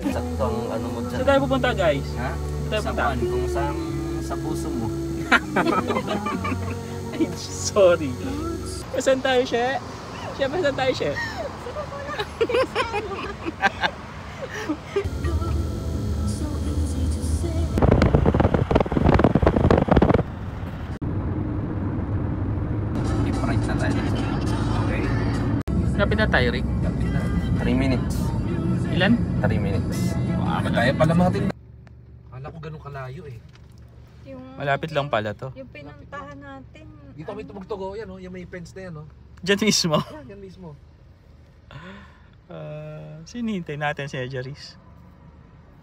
Sakto ang ano mo dyan. Saan tayo pupunta guys? Ha? Saan tayo pupunta? Kung saan sa puso mo. Ay, sorry. Saan tayo siya? Siyempre saan tayo siya? I-right na tayo. Okay. Kapit na tayo, Rick. 3 minutes. Ilan? 3 minutes. Kaya pala mga tinda. Kala ko ganun kalayo eh. Yung, Malapit lang pala to. yung pinuntahan natin. Dito kami tumugtugo, yan oh, yung may fence na yan oh. Diyan mismo. Yan mismo. Sinintay natin si Ejaris.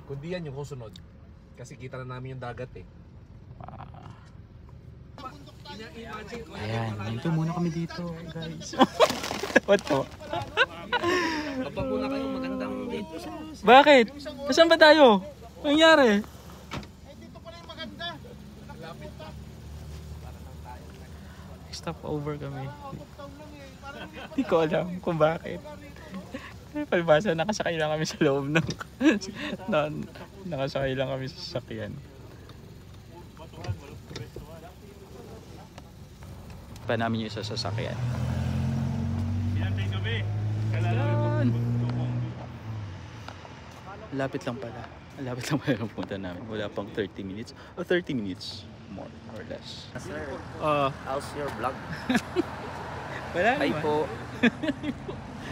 Kundi yan yung kusunod. Kasi kita na namin yung dagat eh. Ayan, hinto muna kami dito, guys. What to? Kapag muna kayo magandang dito sa... Bakit? Saan ba tayo? Anong nangyari? Stop over kami. Hindi ko alam kung bakit. Palibasa, nakasakay lang kami sa loob ng... nakasakay lang kami sa sasakyan. Pa namin yung isa sa sasakyan. Yan. Lapit lang pala. Lapit lang pala ang punta namin. Wala pang 30 minutes. O 30 minutes more or less. Sir, How's how's your vlog? Wala Hi naman. po.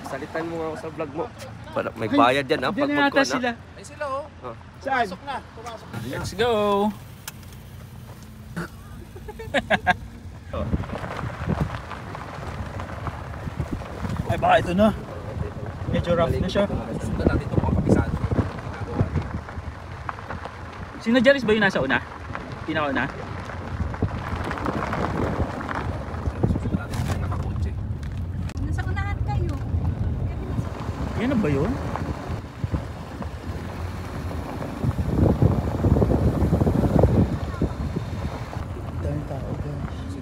Salitan mo nga ako sa vlog mo. Para may bayad yan ha. Diyan na yata sila. Ay sila oh. Saan? Pumasok na. Pumasok na. Let's go! Ay baka ito na. Medyo rough na siya. Susundan natin itong mga kapisado. Sino Jaris ba yung nasa una? Pinakauna? Susundan natin itong nakakotse. Nasa unahan kayo. Yan na ba yun? Daming tao guys.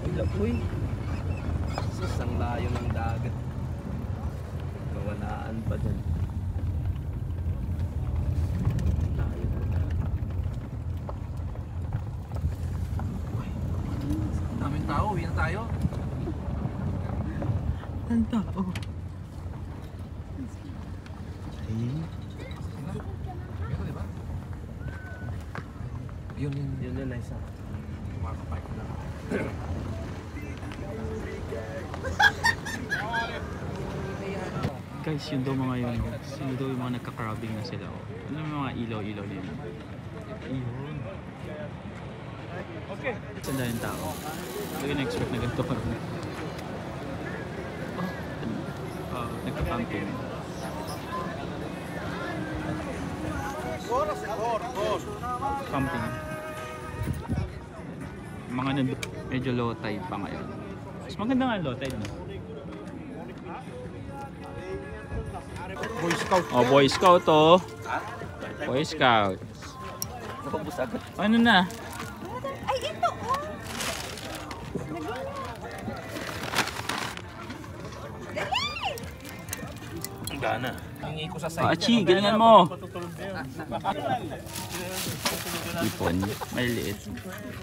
Wala po eh. Isang layo ng dagat. Kawalaan pa dyan. Daming tao, uwi na tayo. Ang tao. Ay. Pero diba? Yun yun. Yun yun na isa. Kumakapay ko na. Guys, yun daw mga yun. Yun daw yung mga nagka-crabbing na sila. Ano yung mga ilaw-ilaw na yun? Ayun. Okay. Saan dahil yung tao? Hindi ko na-expect na ganito pa rin. Nagka-camping. Camping. Mga nandun, medyo low tide pa ngayon. Mas maganda nga low tide, no? Boy Scout. Oh, Boy Scout, oh. Boy Scout. Nakabus agad. Ano na? Ay, ito oh! Gana. Hingi ko sa Oh, side. Achi, galingan mo. Ipon. Maliliit.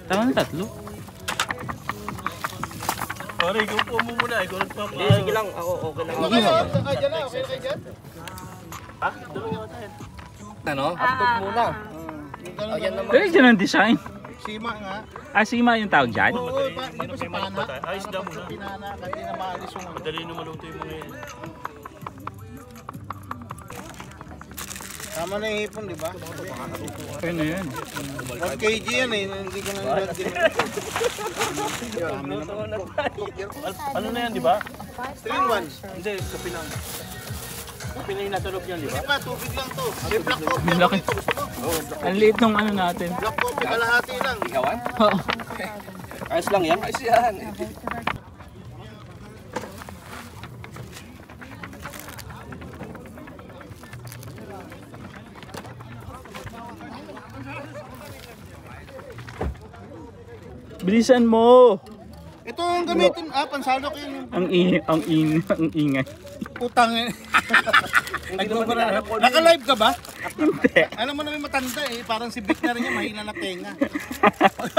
Tama na tatlo. Pare, ikaw po mo muna. Ikaw nagpapa... Hindi, sige lang. Ako, okay lang. Okay dyan na, okay kayo dyan? Ha? Dalawa tayo. Ano? Upload muna. Ayan naman. Pero dyan ang design. Sima nga. Ah, Sima yung tawag dyan? Oo, di ba si Pana? Ayos daw muna. Pinana, kasi na maalis yung ano. Madali na maluto yung mga yan. Tama na yung hipon, di ba? Ayun na yan. 1 kg yan eh, hindi ko na nilagyan. Ano na yan, di ba? 3-in-1. Hindi, kape lang. Kape na yung nasa loob yan, di ba? Hindi pa, tubig lang to. May black coffee Ang ako laki. dito. Gusto mo? Ang liit ng ano natin. Black coffee, kalahati lang. Ikawan? Oo. Ayos lang yan. Ayos yan. Bilisan mo. Ito ang gamitin. Pansalo ko yun. Ang ingay. Utang eh. Naka-live ka ba? Hindi. Alam mo naman matanda eh. Parang si Vic na rin yung mahina na tenga.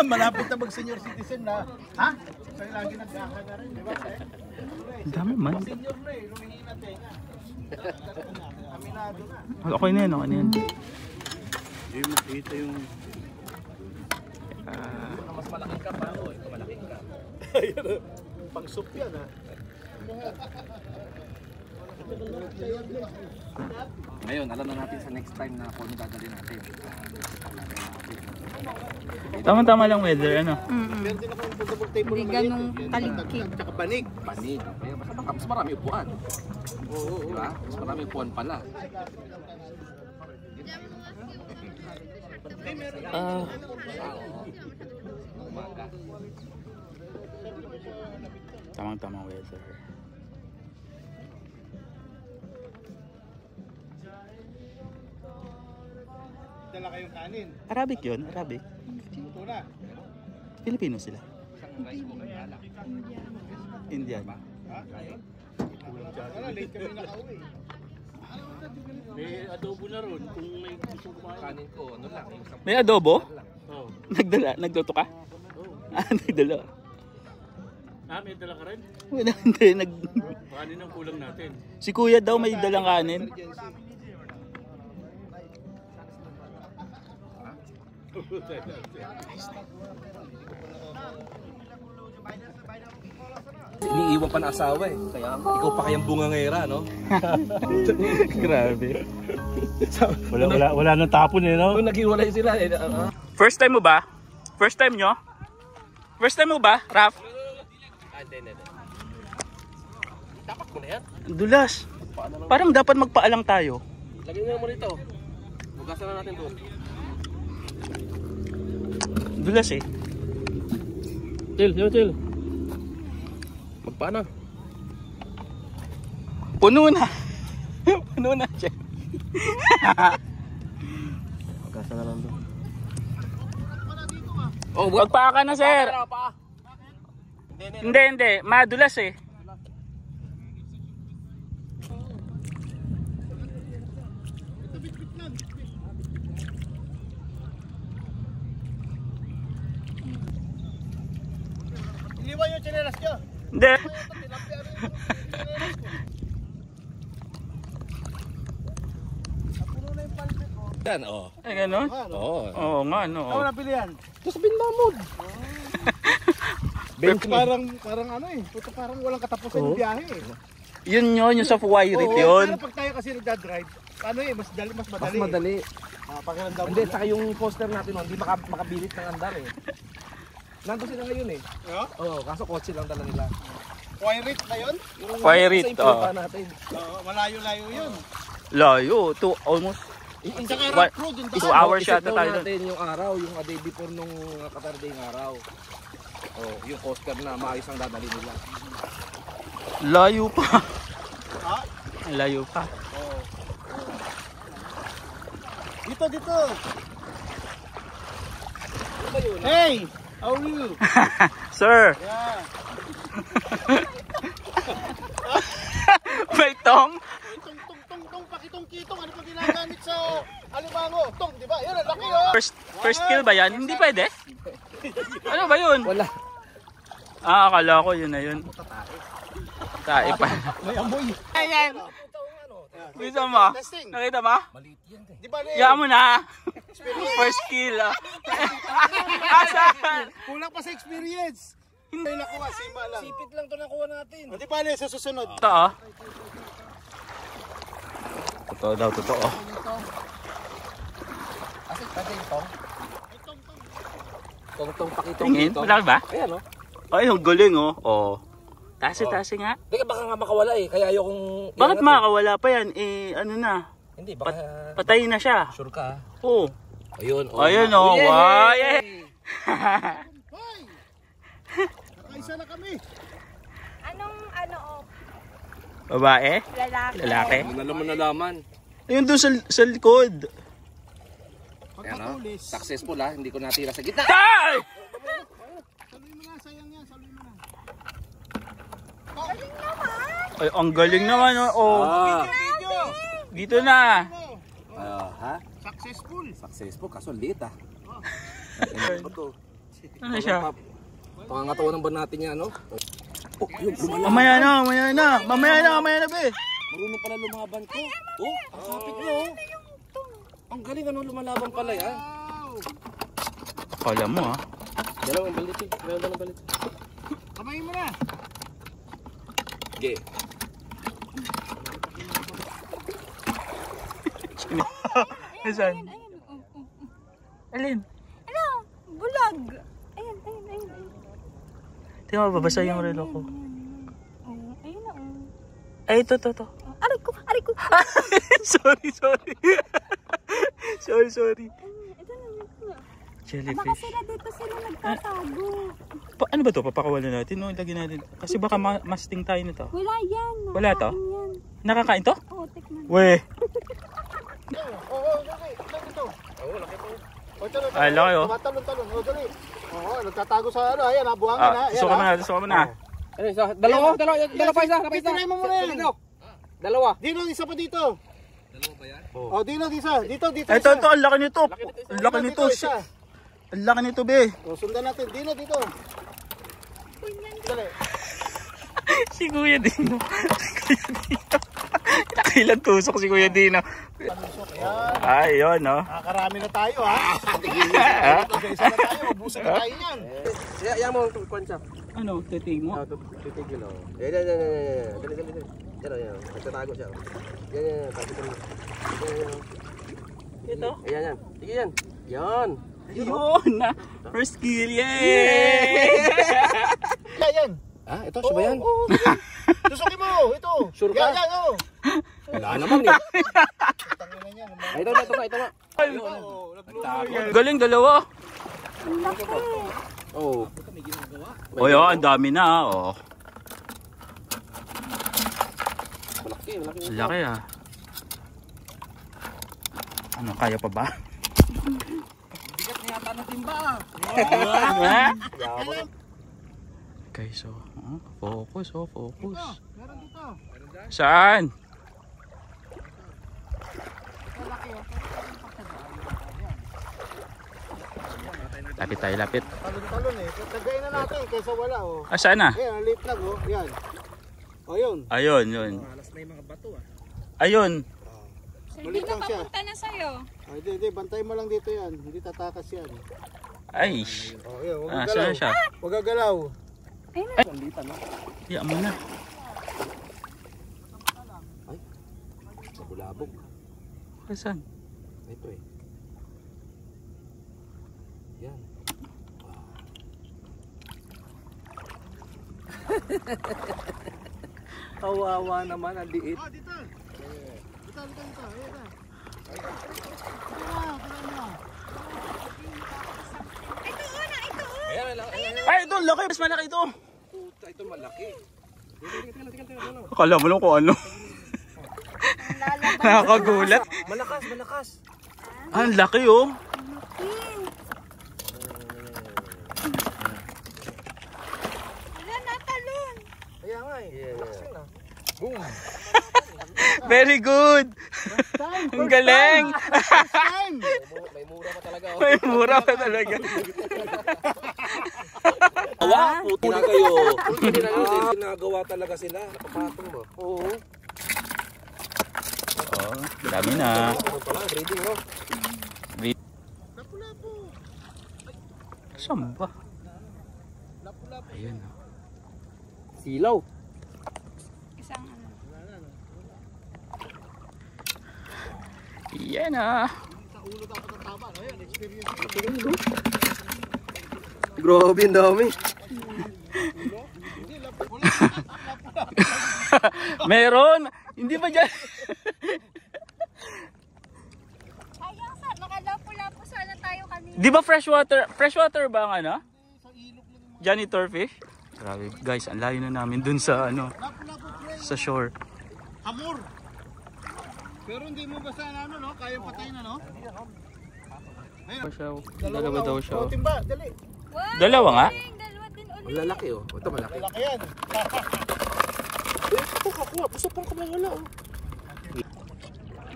Malapit na mag-senior citizen na. Ha? Sa'yo lagi nagkaka na rin. Di ba? Ang dami man. Senior na eh. Lumihina tenga. Aminado na. Okay na yan, okay na yan. Hindi mo kita yung... Mas malaking ka pa, o ito malaking ka. Pang-soup yan ha. Ngayon, alam na natin sa next time na kung ano dadalhin natin. Tama-tama lang weather, ano? Meron din ako yung foldable table Hindi na maliit. ganong talikik. Tsaka banig. Panig. Kaya mas marami upuan. Oo. Diba? Mas marami upuan pala. Umaga. Tamang-tamang weather. Dala kayong kanin. Arabic yun, Arabic. Ito na. Filipino sila. Indian. Wala, late kami nakauwi. May adobo na ron kung may gusto kumain. Kanin ko, ano lang, yung isang May adobo? Oh. Nagluto ka? Nagdala. May dala ka rin? Wala, hindi. Kanin ang kulang natin. Si kuya daw may dalang kanin. iniiwan pa ng asawa eh. Kaya ikaw pa kayang bungangera, no? Grabe. Wala nang tapon eh, no? Kung naghiwalay sila eh. First time mo ba? First time nyo? First time mo ba, Raf? Hindi. Dapat ko na yan. Dulas. Parang dapat magpaalang tayo. Lagyan nyo naman ito. Bugasan na natin doon. Dulas eh. Chill. Magpaano? Puno na. Puno na siya. Bugasan na lang doon. Magpaka na, sir. Hindi. Madulas eh. Iniwan yung chinelas nyo. Hindi. Yan, oh. Ay, gano'n? Oo. Oo nga, no. Ako nabili yan. Ito sa Binmamod. Parang ano eh. Puto parang walang katapusan yung biyahe eh. Yun yung sa Fuwairit yun. Pero pag tayo kasi nagdadrive, ano eh, mas Mas madali. madali. Pakiramdam mo. Hindi, saka yung poster natin, hindi makabilit ng andar eh. Nandun sila ngayon eh. Oo, kaso kotse lang dala nila. Quiet na yun? Fuwairit, Sa impunta natin. Malayo-layo yun. Layo. Almost Saka What? rock road yung 2 daan. hours Iset yata daw tayo doon. natin yung araw, yung a day before nung Saturday ng araw. Oh, yung poster na maayos ang dadali nila. Layo pa. Ha? Layo pa. Oo. Dito. Hey! How are you? Sir. Yeah. May tong. Tong, pakitong-kitong. Ano pa ginagamit sa alimango? Tong, di ba? Yan, ang laki oh. First kill ba yan? Hindi pwede? Ano ba yun? Wala. Akala ko yun na yun. Tae pa. May amoy. Ayan. Bisa mo? Testing. Nakita mo? Maliit yan eh. Di ba? Yaan mo na. First kill. Asan? Kulang pa sa experience. Hindi nakuha, sima lang. Sipit lang to nakuha natin. Di ba, sa susunod? Totoo. Totoo daw, totoo. Kasi pwede yung tong. Tong pakitong Tingin, dito. malaki ba? Ayan oh. Ay, ang galing oh. Oh. Tasi nga. Teka, baka nga makawala eh. Kaya ayokong... Bakit makakawala pa yan? Eh, ano na? Hindi, baka... Patay na siya. Sure ka. Oo. Ayun. Ayun oh. Yay! Wow. Yeah. Hoy! Nakaisa na kami. Anong Babae? lalaki? Ano nalaman? Ayun doon sa likod. Ayan oh. Successful ah. Hindi ko natira sa gitna. Ay! Ay, ang galing naman. Oh. Dito na. Ha? Successful. Successful, kaso liit ah. Ano siya? Pangangatawan ng ban natin yan, no? Oh, yun, Mamaya na, be. marunong pala lumaban ko. Oh, ang kapit niya oh. Ang galing ano, lumalaban pala yan. Kala mo, ha? Dalawang balit eh. Dalawang balit. Kamayin mo na. Okay. Saan? Alin? Ano? Bulag. Ayan. Tingnan mo, babasa yung relo ko. Ayun na. Ay, ito. Aray ko. sorry. sorry. Ito na. Baka Jellyfish. sila dito sila nagtatago. Ano ba to? Papakawalan natin, no? Lagyan natin. Kasi baka masting tayo nito. Wala yan. Wala to? Nakakain yan. Nakakain to? Oo, tikman. Weh. Oo, dali. Dito. Oo, laki po. Ay, laki oh. Tumatalon. Oo, dali. Oo, nagtatago sa ano. Ayan, buhangin ha. Suka mo na. Ano isa? Dalawa pa isa. Titirahin mo muna yan. Dalawa. Dino, isa pa dito. Dalawa ba yan? Oh, Dino, isa. Dito. Ito, ang laki nito. Ang laki nito. Isa. Ang laki nito, be. O, sundan natin. Dino, dito. Dali. Si Kuya Dino. Nakailan tusok si Kuya Dino. Ay, yun, no? Nakakarami na tayo, ha? Isa na tayo. Ubusan na tayo yan. Yan mo, kwansa. Ano, titig mo? Titigil o. Yan. Dali. Yan. Nagtatago siya. Yan. Ito? Yan. Sige yan. Yan. Yun na. First kill, yay! Yan. Ah, ito, siya ba yan? Oo. Susukin mo. Ito. Sure ka? Yan, oh. Wala naman eh. Tangina niyan. Ay, ito nga. Galing, dalawa. Ang laki. Oh. O yun, ang dami na, oh. Malaki. Ang laki, ah. Ano, kaya pa ba? Bigat na yata ng timba. Okay, so, focus. Meron dito. Saan? Lapit. Talon eh. Tagayin na natin kaysa wala, oh. Ah, saan na? Ayan, ang liit lang, oh. Yan. O, yun. Ayun. Alas na yung mga bato ah. Ayun. Ulit lang siya. Papunta na sa'yo. Ay, hindi. Bantay mo lang dito yan. Hindi tatakas yan. Ay. O, yun. Huwag Ah, gagalaw. saan siya? Huwag gagalaw. Iya mo na. Nabulabog. Saan? Ito eh. Yan. Kawawa naman, ang liit. Oh, dito. Dito. Ayan na. Ay, ito, laki. Mas malaki ito. Puta, ito malaki. Tingnan. Akala mo lang kung ano. Nakakagulat. Malakas. Ang laki, oh. Ayan nga eh. Boom. Very good. Ang galing. Time! May mura pa talaga. May mura pa talaga. Puti kayo. Ginagawa talaga sila. Nakapatong mo. Oo. Oh, dami na. Ano pala, breeding no? Saan ba? Ayun. Silaw. Isang ano. Yan ah. Grabe, ang dami. Meron. Hindi ba dyan? Sayang sa, nakalapo-lapo sana tayo kanina. Di ba freshwater ba ang ano? Janitor fish? Grabe guys, ang layo na namin dun sa ano, sa shore. Hamor! Pero hindi mo basta ano, no? Kaya patayin na, no? Dalawa daw siya. O, timba, dali. Wow, Dalawa nga? dalawa din ulit. Malalaki oh. Ito malaki. Malaki yan. Gusto pang kamawala oh.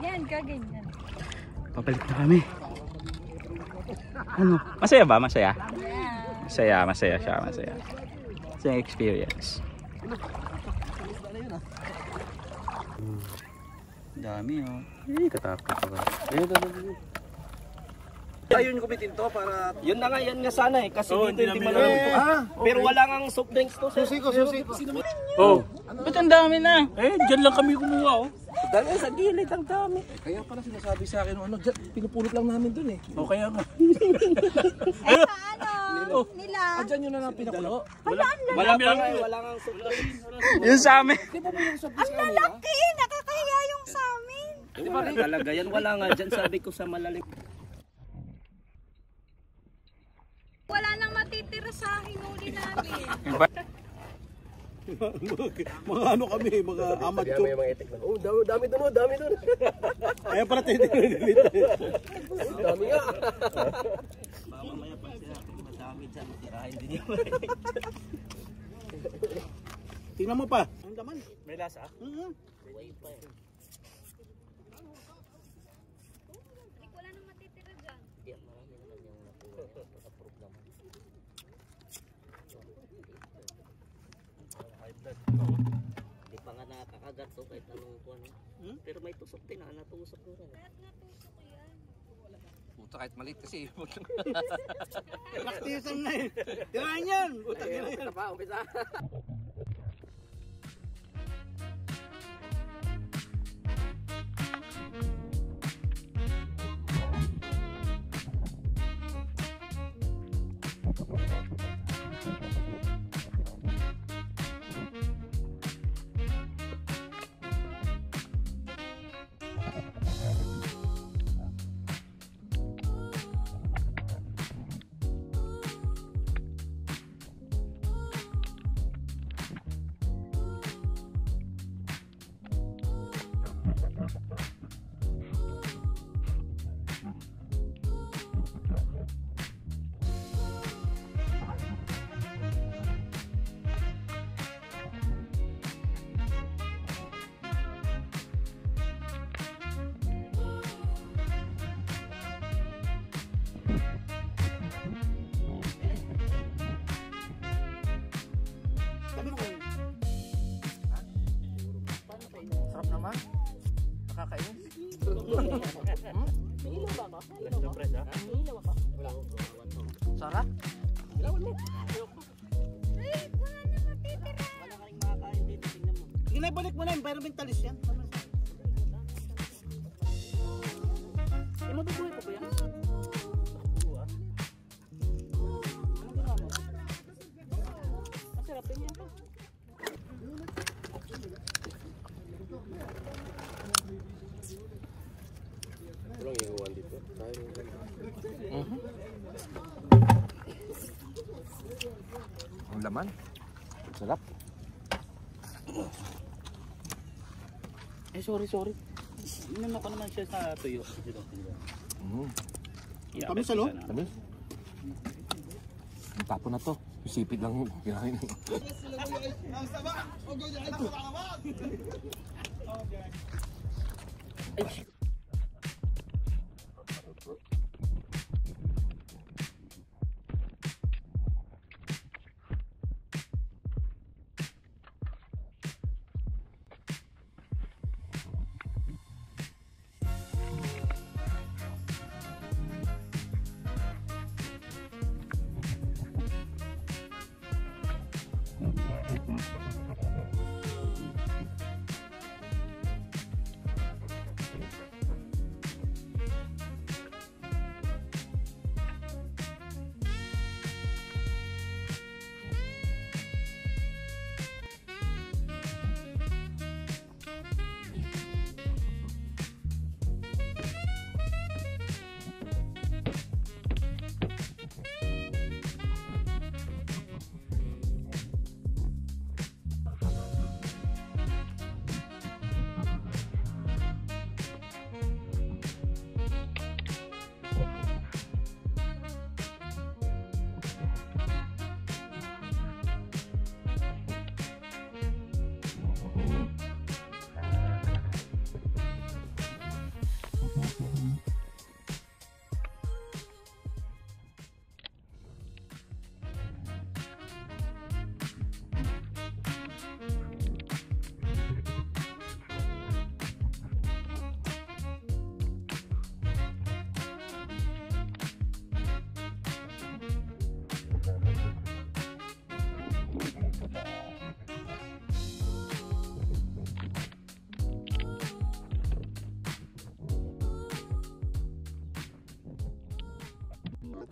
Yan, kaganyan. Pabalik na kami. Ano? Masaya ba? Masaya? Yeah. Masaya siya. Masaya yung experience. Dami oh. Katapos ka ba? Ayun kumitin to para... Yun na nga, yan nga sana eh. Kasi Oo, dito hindi hindi namin maluluto. Pero wala nga soft drinks to. Susi ko, susi ko. Oh, Ba't ang dami na? dyan lang kami kumuha oh. Dahil sa gilid, ang dami. Kaya pala sinasabi sa akin, ano, dyan, pinupulot lang namin dun eh. O kaya nga. Ano? Nila. Dyan yun na lang pinapulo. Marami lang. Wala nga soft drinks. Yung sa amin. Di ba yung soft drinks kanina? Laki, nakakahiya yung sa amin. Di ba rin talaga yan? Wala nga dyan, sabi ko sa malalim. Wala nang matitira sa hinuli namin. Mga ano kami, mga amateur. Oh, dami dun, dami dun. Kaya pala tayo dito. Dami nga. Mamaya pa siya, madami dyan, matirahin din yun. Tingnan mo pa. Ang laman. May lasa? Wala nang matitira dyan. Di pa nga nakakagat to kahit anong kuwan. Pero may tusok din, natusok ko rin. Kahit natusok yan. Puta kahit maliit kasi. Praktisan na eh. Tirahan yan. Umpisa pa, umpisa. Sarap naman. Nakakainis. Sarap? Ginabalik mo na, environmentalist yan. Mabubuhay pa ba yan? Masarap din yan pa. Walang iiwan dito. Ang laman. Sarap. Sorry. Inano ko naman siya sa tuyo. Kami sa loob? Tamis. Ang tapo na to. Isipid lang kinain.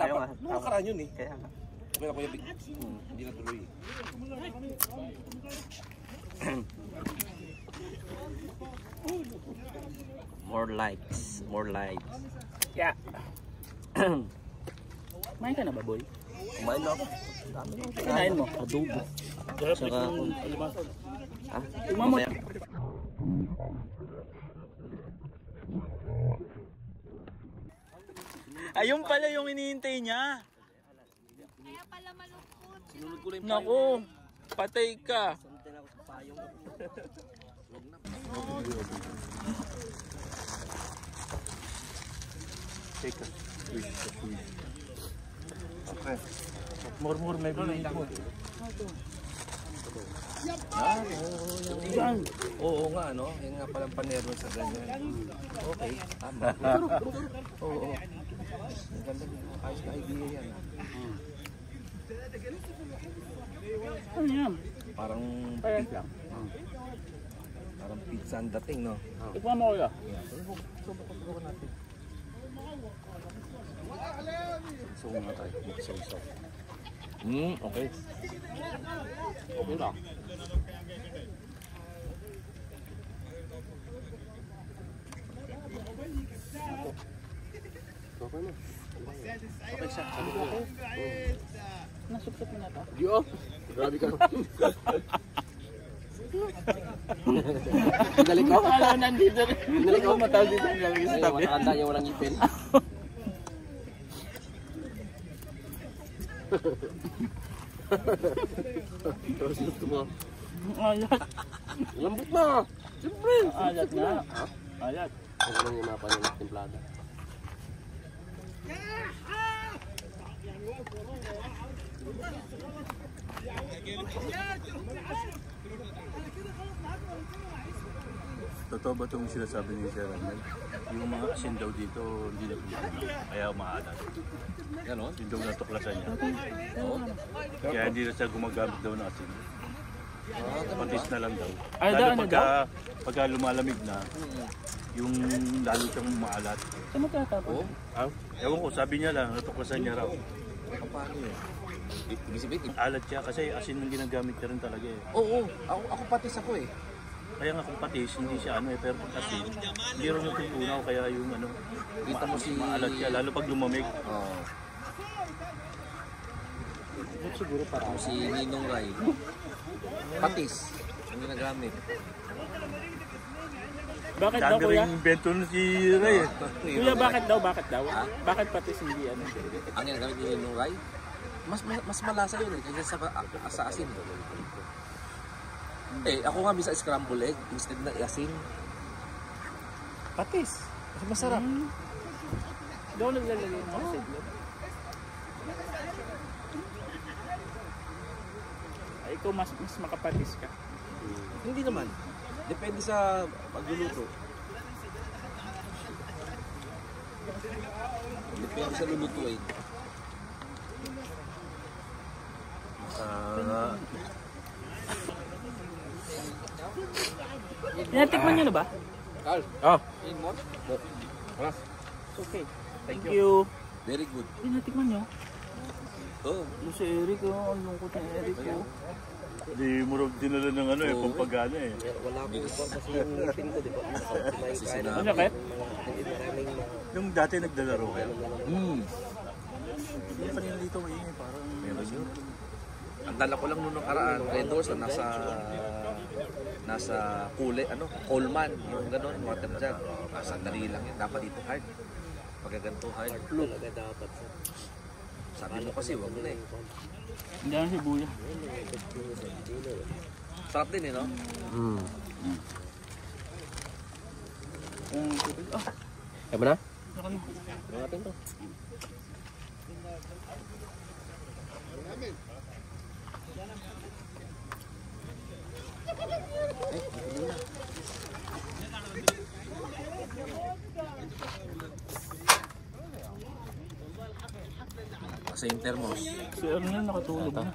Dapat, nung nakaraan yun eh. Kaya nga. Okay na Kuya Big. Hindi na tuloy. More likes. More likes. Yeah. Kumain ka na ba, boy? Kumain na ako. Kinain mo? Adobo. Saka alimansan. Ha? Umamot. Ayun pala yung hinihintay niya. Kaya pala malungkot. Naku, patay ka. Murmur may bilhin mo. Oo nga, no? Yan nga palang panermo sa ganyan. Okay, tama. Oo. Ang ganda niya. Ayos na idea yan. Ano yan? Parang Payas lang. parang pizza ang dating, no? Ikuha mo kuya. Subukan natin. So nga tayo. Magsaw-saw. Okay. Okay lang. Nasupsop mo na ito. Grabe ka. Dali ko? Alam, nandito. Dali ko matawag dito. Nalagay sa tabi. Matanda niya walang ipin. Terus gusto mo. Alat. Lambot na. Siyempre. Alat nga. Alat. Ang lang yung napanin ng templada. Totoo ba itong sinasabi ni Sir Ramel? Yung mga asin daw dito, hindi na kumakain. Kaya maalat. Ganon? Yung daw natuklasan niya. Kaya hindi na siya gumagamit daw ng asin. Patis na lang daw. Ay, Lalo ano pagka lumalamig na, yung lalo siyang maalat. Saan mo tatapon? Ewan ko, sabi niya lang, natuklasan niya raw. Paano yun? Ibig sabihin, Alat siya kasi asin ang ginagamit niya rin talaga eh. oo. Ako patis ako eh. Kaya nga kung patis, hindi siya pero pag asin, hindi rin natutunaw. Kaya yung Kita mo si... maalat siya, lalo pag lumamig. Oo. Siguro para Si Ninong Ray. Patis. Ang ginagamit. Bakit daw Dami kuya? rin invento na si Ray eh. Kuya, bakit daw? Bakit daw? Bakit patis hindi ano? Ang ginagamit ni Ninong Ray, mas malasa yun eh, kaysa sa asin. Eh, ako nga bisa scramble egg instead na asin. Patis. Kasi masarap. Daw naglalagay ng asin. Ay, ikaw mas makapatis ka. Hindi naman. Depende sa pagluluto. Depende sa lulutuin. Tinatikman niyo na ba? Carl. Okay. Thank you. Very good. Tinatikman niyo? Oh. Yung si Eric, ang lungkot ni Eric. Hindi mo rin dinala ng pampagana eh. wala ko pa kasi yung ipin ko, di ba? Kasi sinabi. Ano kaya? Yung dati naglalaro kayo. Yung kanina dito maingay parang meron yun. Ang dala ko lang noong nakaraan, Red Doors na nasa Coleman, yung gano'n, water jug. Sandali lang yun, dapat dito hard. Pagkaganto hard. dapat. Sabi mo kasi, wag na eh. Hindi ang sibuya. Sarap din eh, no? Kaya mo na? Saka na. Ano natin to? Sa intermos. Si ano na nakatulog na.